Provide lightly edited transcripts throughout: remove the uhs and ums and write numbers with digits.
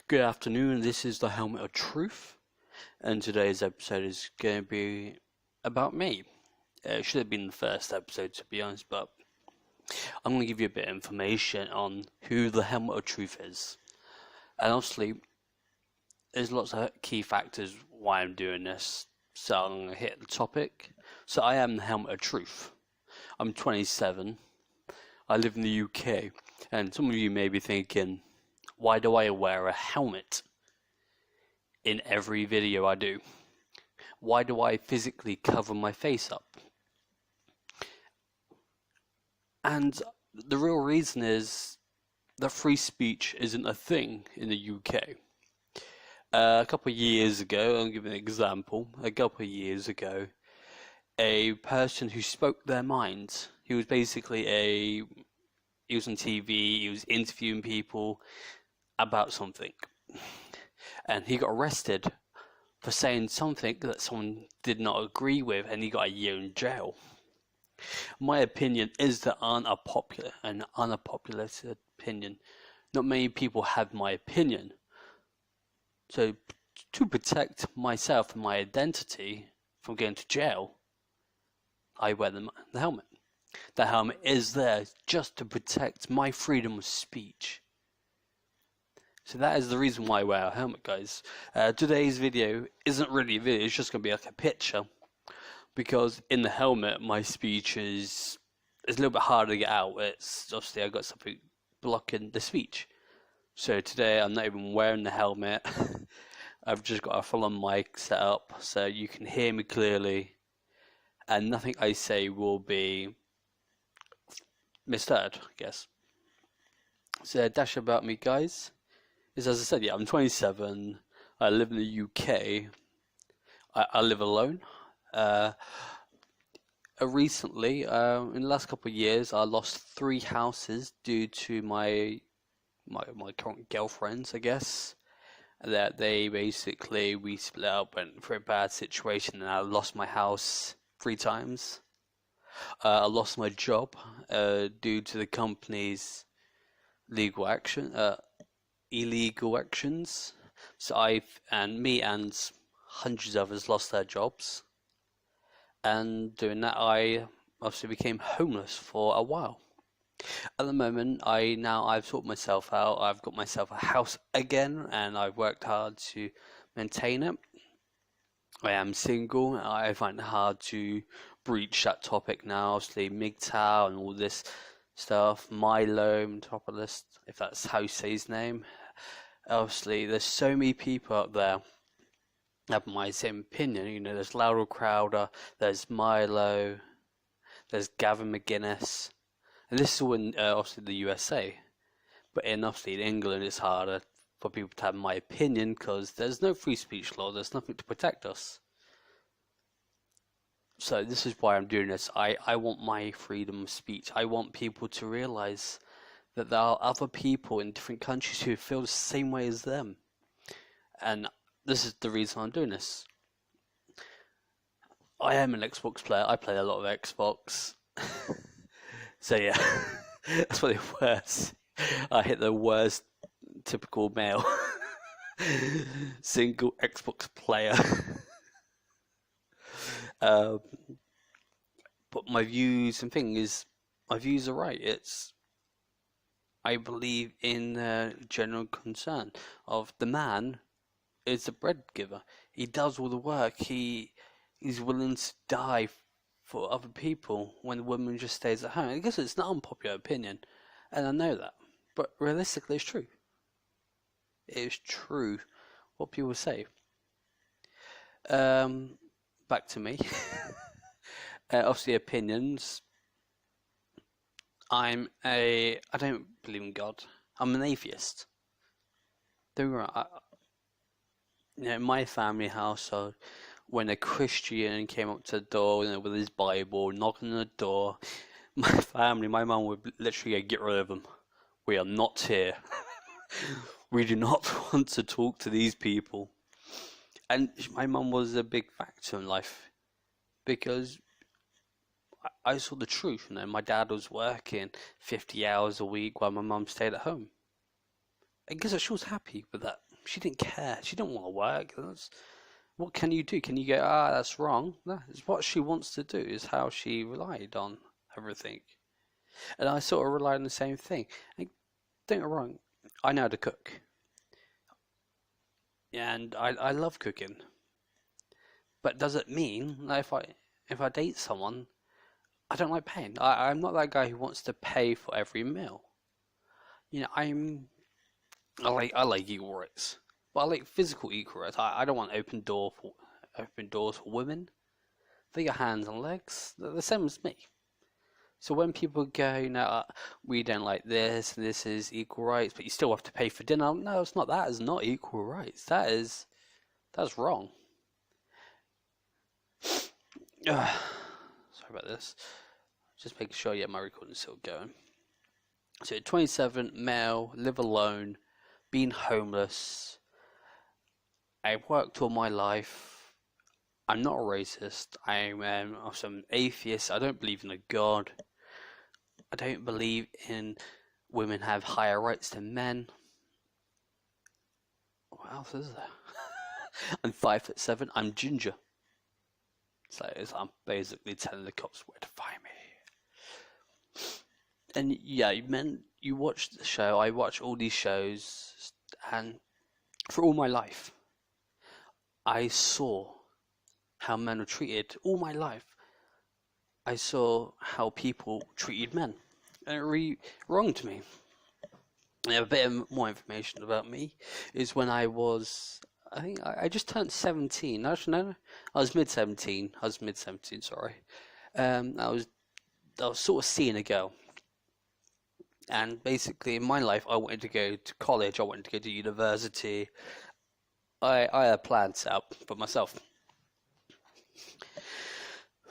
Good afternoon, this is the Helmet of Truth, and today's episode is going to be about me. It should have been the first episode, to be honest, but I'm going to give you a bit of information on who the Helmet of Truth is. And obviously, there's lots of key factors why I'm doing this, so I'm going to hit the topic. So I am the Helmet of Truth. I'm 27, I live in the UK, and some of you may be thinking, why do I wear a helmet in every video I do? Why do I physically cover my face up? And the real reason is that free speech isn't a thing in the UK. A couple of years ago, I'll give an example. A couple of years ago, a person who spoke their mind, he was basically he was on TV, he was interviewing people about something, and he got arrested for saying something that someone did not agree with, and he got a year in jail. My opinion is that an unpopular opinion. Not many people have my opinion. So to protect myself and my identity from getting to jail, I wear the helmet. The helmet is there just to protect my freedom of speech. So that is the reason why I wear a helmet, guys. Today's video isn't really a video, it's just going to be like a picture. Because in the helmet, my speech is a little bit harder to get out. It's obviously I've got something blocking the speech. So today I'm not even wearing the helmet. I've just got a full-on mic set up so you can hear me clearly. And nothing I say will be misheard, I guess. So a dash about me, guys. As I said, I'm 27, I live in the UK, I live alone. Recently, in the last couple of years, I lost 3 houses due to my current girlfriends, I guess. That we split up, went through a bad situation, and I lost my house 3 times. I lost my job due to the company's illegal actions. So me and hundreds of others lost their jobs, and doing that I obviously became homeless for a while. At the moment I've sorted myself out, I've got myself a house again, and I've worked hard to maintain it. I am single. I find it hard to breach that topic now, obviously MGTOW and all this stuff, Milo on top of this, if that's how you say his name. Obviously, there's so many people out there have my same opinion. There's Laurel Crowder, there's Milo, there's Gavin McGuinness, and this is all in obviously the USA. But obviously in England, it's harder for people to have my opinion because there's no free speech law. There's nothing to protect us. So this is why I'm doing this. I want my freedom of speech. I want people to realize that there are other people in different countries who feel the same way as them. And this is the reason I'm doing this. I am an Xbox player. I play a lot of Xbox. So yeah, that's what it was. I hit the worst typical male single Xbox player. But my views are right. I believe in the general concern of the man is the bread giver. He does all the work. He's willing to die for other people when the woman just stays at home. I guess it's not unpopular opinion, and I know that. But realistically, it's true. It is true what people say. Back to me. Obviously, opinions. I don't believe in God. I'm an atheist. Don't get me wrong. In my family household, when a Christian came up to the door, with his Bible, knocking on the door, my mum would literally get rid of them. We are not here. We do not want to talk to these people. And my mum was a big factor in life because I saw the truth. My dad was working 50 hours a week while my mum stayed at home. I guess she was happy with that. She didn't care. She didn't want to work. What can you do? Can you go, that's wrong? No, it's what she wants to do, is how she relied on everything. And I sort of relied on the same thing. And don't get me wrong, I know how to cook. And I love cooking. But does it mean that if I date someone, I don't like paying? I'm not that guy who wants to pay for every meal. You know, I like equal rights, but I like physical equal rights. I don't want open doors for women. They got hands and legs. They're the same as me. So when people go, no, we don't like this, and this is equal rights, but you still have to pay for dinner. No, it's not. That is not equal rights. That's wrong. Sorry about this. Just making sure, yeah, my recording's still going. So 27, male, live alone, been homeless. I've worked all my life. I'm not a racist. I'm some atheist. I don't believe in a God. I don't believe in women have higher rights than men. What else is there? I'm 5'7". I'm ginger. So I'm basically telling the cops where to find me. And yeah, you watch the show. I watch all these shows, and for all my life, I saw how men were treated. All my life, I saw how people treated men, and it really wronged me. And a bit more information about me is when I think I just turned 17. Actually, no, I was mid-17. Sorry. I was sort of seeing a girl. And basically, in my life, I wanted to go to college. I wanted to go to university. I had plans set up for myself.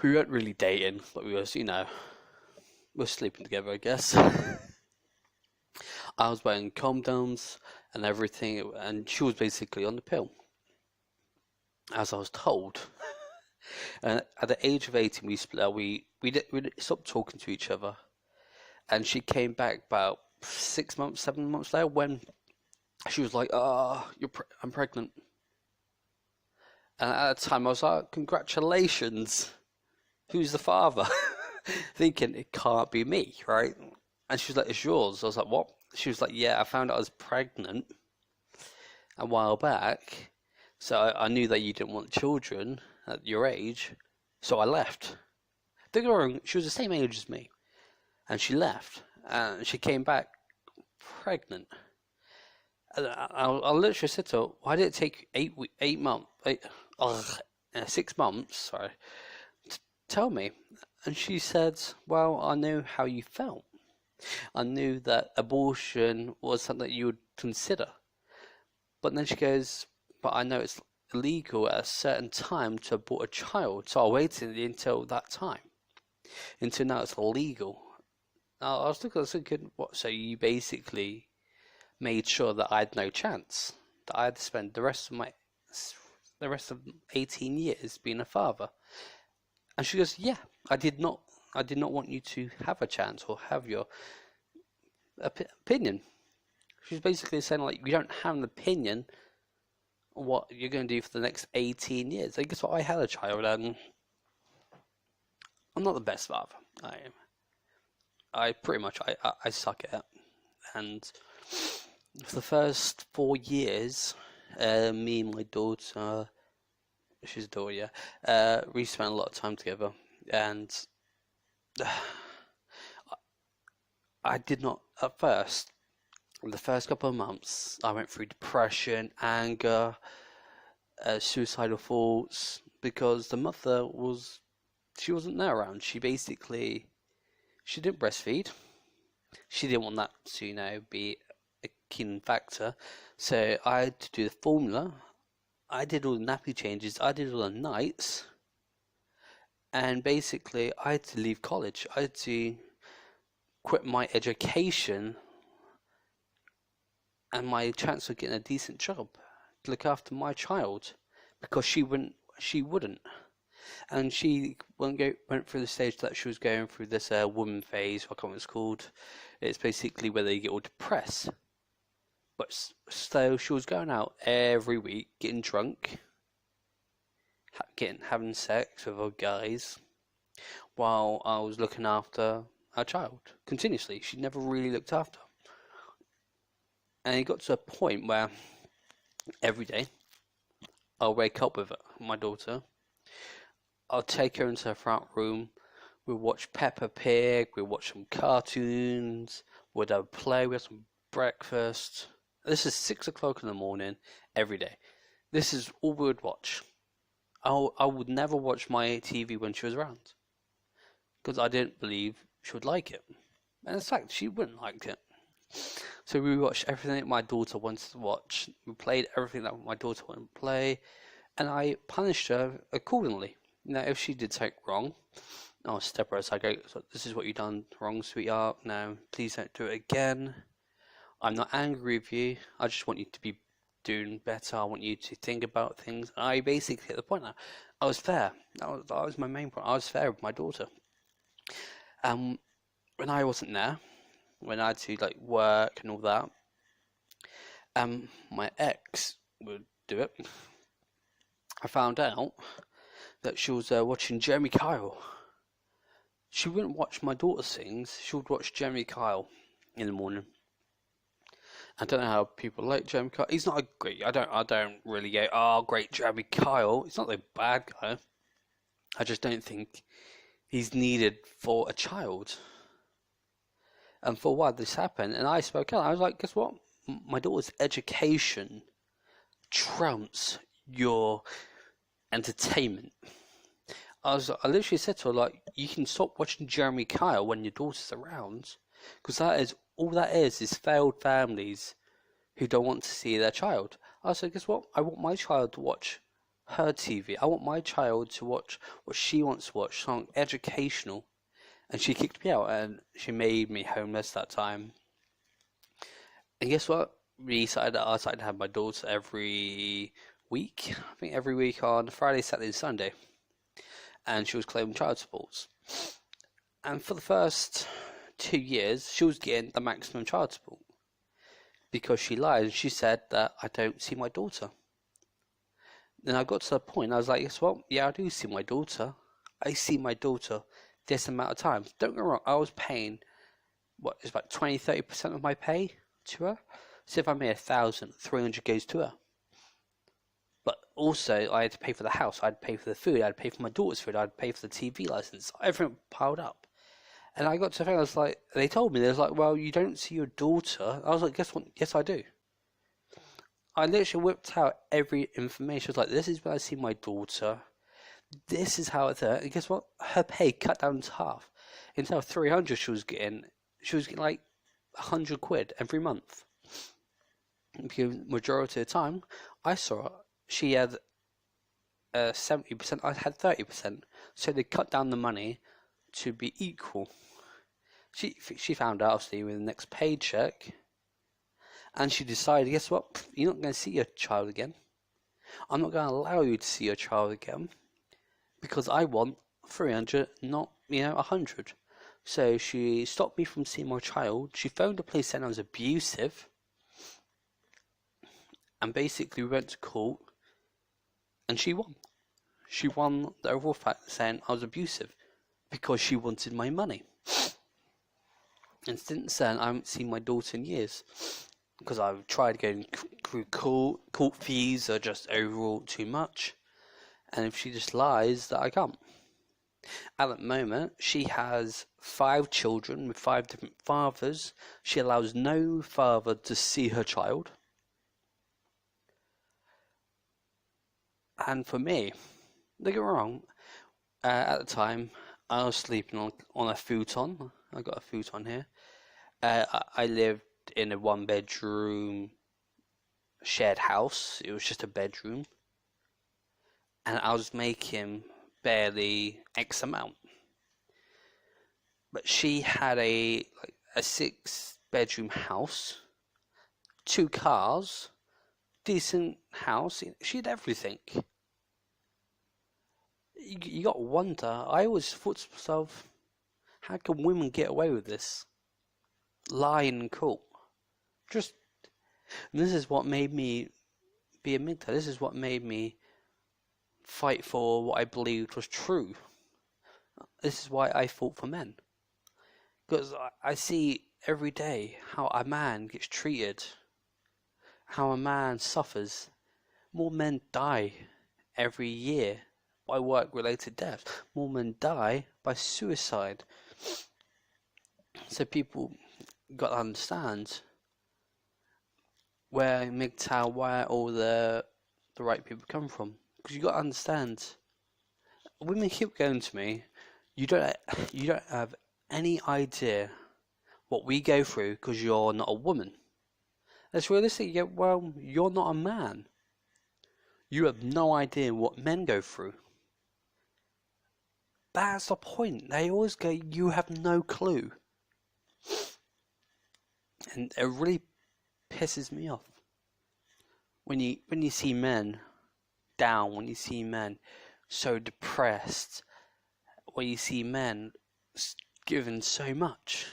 We weren't really dating, but we were sleeping together, I guess. I was wearing condoms and everything, and she was basically on the pill, as I was told. And at the age of 18, we split up. We stopped talking to each other, and she came back about 6 months, 7 months later, when she was like, I'm pregnant." And at the time, I was like, "Congratulations! Who's the father?" Thinking it can't be me, right? And she was like, "It's yours." I was like, "What?" She was like, "Yeah, I found out I was pregnant a while back, so I knew that you didn't want children at your age, so I left." Don't get me wrong, she was the same age as me, and she left, and she came back pregnant. And I literally said to her, "Why did it take 6 months? Sorry, tell me." And she said, "Well, I knew how you felt. I knew that abortion was something that you would consider." But then she goes, "But I know it's illegal at a certain time to abort a child, so I waited until that time, until now it's illegal." Now, I was thinking, what? So you basically made sure that I had no chance, that I had to spend the rest of 18 years being a father? And she goes, "Yeah, I did not want you to have a chance or have your opinion." She's basically saying, like, you don't have an opinion on what you're going to do for the next 18 years. I guess what, I had a child, and I'm not the best father. I pretty much, I suck at it. And for the first 4 years, me and my daughter, she's a daughter, yeah, we spent a lot of time together, and I did not, at first, in the first couple of months, I went through depression, anger, suicidal thoughts, because the mother she wasn't there around. She didn't breastfeed. She didn't want that to, be a key factor. So I had to do the formula. I did all the nappy changes. I did all the nights. And basically, I had to leave college. I had to quit my education and my chance of getting a decent job to look after my child, because she wouldn't. And she went through the stage that she was going through this woman phase, I can't remember what it's called. It's basically where they get all depressed. But so she was going out every week, getting drunk, having sex with other guys, while I was looking after her child continuously. She never really looked after her. And it got to a point where every day I'll wake up with my daughter. I'll take her into her front room. We'll watch Peppa Pig. We'll watch some cartoons. We'll have a play. We'll have some breakfast. This is 6 o'clock in the morning every day. This is all we would watch. I would never watch my TV when she was around, because I didn't believe she would like it. And in fact, she wouldn't like it. So we watched everything that my daughter wanted to watch. We played everything that my daughter wanted to play, and I punished her accordingly. If she did something wrong, I'll step her aside. Go, so this is what you've done wrong, sweetheart. No, please don't do it again. I'm not angry with you. I just want you to be doing better. I want you to think about things. I basically, at the point now, I was fair. That was my main point. I was fair with my daughter. When I wasn't there, when I had to work and all that, my ex would do it. I found out that she was watching Jeremy Kyle. She wouldn't watch my daughter's things. She would watch Jeremy Kyle in the morning. I don't know how people like Jeremy Kyle. He's not a great. I don't really go, oh, great Jeremy Kyle. He's not a bad guy. I just don't think he's needed for a child. And for a while this happened, and I spoke out. I was like, guess what? My daughter's education trumps your entertainment. I literally said to her, you can stop watching Jeremy Kyle when your daughter's around, because that is all that is failed families who don't want to see their child. I said, guess what? I want my child to watch her TV. I want my child to watch what she wants to watch, something educational. And she kicked me out, and she made me homeless that time. And guess what? I started to have my daughter every week. I think every week on Friday, Saturday, and Sunday. And she was claiming child supports. And for the first 2 years, she was getting the maximum child support, because she lied and she said that I don't see my daughter. Then I got to the point, I was like, guess what? Yeah, I do see my daughter. I see my daughter this amount of times. Don't get me wrong, I was paying, it's about 20-30% of my pay to her. So if I made 1,000, 300 goes to her. But also, I had to pay for the house, I had to pay for the food, I had to pay for my daughter's food, I had to pay for the TV license, everything piled up. And I got to the thing, I was like, they told me, they was like, well, you don't see your daughter. I was like, guess what? Yes, I do. I literally whipped out every information. I was like, this is where I see my daughter. This is how it's there. And guess what? Her pay cut down to half. Instead of 300 she was getting like 100 quid every month. Because majority of the time, I saw her, she had 70%, I had 30%. So they cut down the money to be equal. She found out, obviously, with the next paycheck, and she decided, guess what? You're not going to see your child again. I'm not going to allow you to see your child again, because I want 300, not 100. So she stopped me from seeing my child. She phoned the police saying I was abusive, and basically we went to court, and she won. She won the overall fact saying I was abusive because she wanted my money. And since then, I haven't seen my daughter in years, because I've tried going through court. Court fees are just overall too much, and if she just lies, that I can't. At the moment, she has 5 children with 5 different fathers. She allows no father to see her child. And for me, don't get me wrong, at the time, I was sleeping on a futon. I got a futon here. I lived in a 1-bedroom shared house. It was just a bedroom. And I was making barely X amount. But she had a 6-bedroom house, 2 cars, decent house. She had everything. You got to wonder. I always thought to myself, how can women get away with this? Lying in court. Just And this is what made me be a MGTOW. This is what made me fight for what I believed was true. This is why I fought for men. Because I see every day how a man gets treated, how a man suffers. More men die every year by work-related deaths. More men die by suicide. So people got to understand where MGTOW, where all the right people come from. Because you got to understand, women keep going to me, you don't have any idea what we go through because you're not a woman. That's realistic. Yeah, well, you're not a man. You have no idea what men go through. That's the point. They always go, you have no clue. And it really pisses me off when you see men down, when you see men so depressed, when you see men given so much.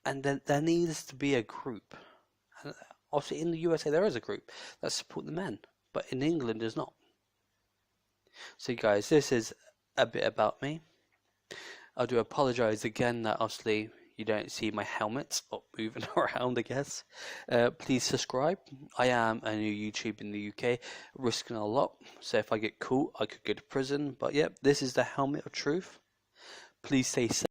And there needs to be a group. And obviously in the USA there is a group that support the men, but in England there's not. So guys, this is a bit about me. I do apologise again that obviously you don't see my helmet up moving around, I guess. Please subscribe. I am a new YouTuber in the UK, risking a lot. So if I get caught, I could go to prison. But yeah, this is the helmet of truth. Please stay safe.